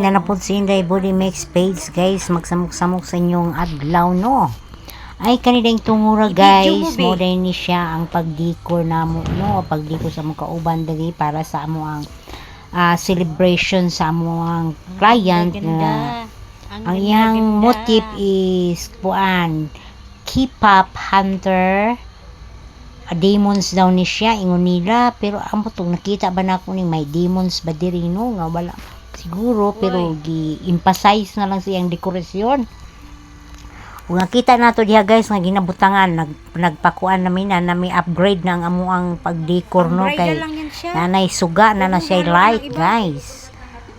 na napod sa Inday Body Mix page guys, magsamok-samok sa inyong adlaw no. Ay kanilang tumura guys, mo din ni siya ang pagdikor namo no, pagdikor sa mga kauban diri para sa amo ang celebration sa amo ang client na ang iyang motif is puan K-pop hunter. Demons daw ni siya ingon nila, pero amo tong nakita ba na ko ning may demons ba diri no, nga wala siguro, pero gi-emphasize na lang siyang dekorasyon. Kung nakita nato diha guys nga ginabutangan, nagpakuan namin na may upgrade na ang amo ang pagdekor no, kay nanay suga na siya light guys.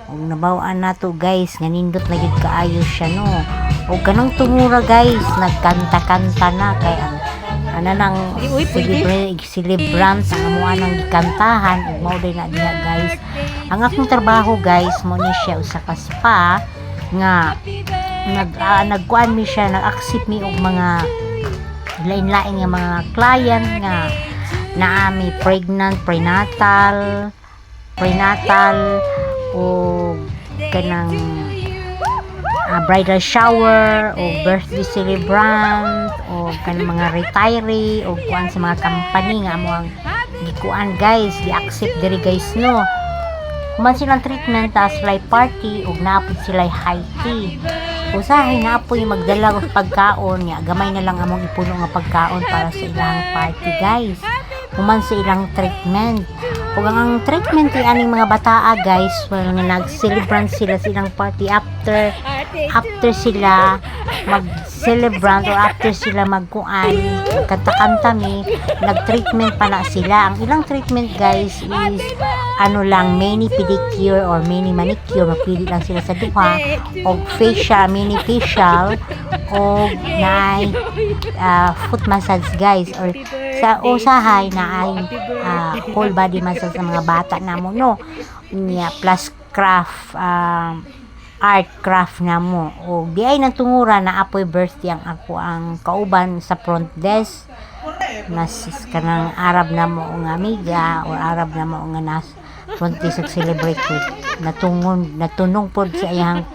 Kung nabawaan nato guys nga nindot na gid kaayo siya no. O kanang tumura guys, nagkanta-kanta na kay ang nang celebrant ang amuan ng gikantahan ug mao din na diha guys. Ang akong trabaho guys mo ni siya usa ka spa nga nagkuan mi siya, nag-accept mi og mga lain-lain nga mga client nga naami pregnant, prenatal o kanang bridal shower o birthday celebrant o kanang mga retiree o kuan sa mga company nga amo ang gikuan guys, gi-accept diri guys no. Kuman silang treatment as like party ug naapod sila high tea. Usahay naapoy magdala og pagkaon nya gamay na lang among ipuno nga pagkaon para sa ilang party guys. Kuman sa ilang treatment ug ang treatment ni aning mga bataa guys, well nga nag-celebrant sila sa ilang party after sila mag-celebrant or after sila magkuan kanta-kanta mi, nag-treatment pa na sila. Ang ilang treatment guys is lang mini pedicure or mini manicure, mapili lang sila sa duha, o facial, mini facial o naay foot massage guys, or sa usahay na ay whole body massage sa mga bata namo no niya, plus craft art craft na mo o biay ng tungura na apoy birthday ang ako ang kauban sa front desk na kanang Arab na mo nga amiga o Arab na mo nga nas front desk celebrate natunong pod sa iyang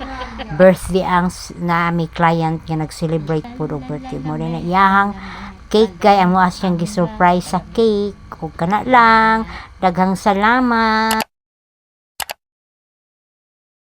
birthday ang na may client nga nag-celebrate pod og birthday mo na iyahang cake kay amo as siyang gi-surprise sa cake ug kana lang, daghang salamat.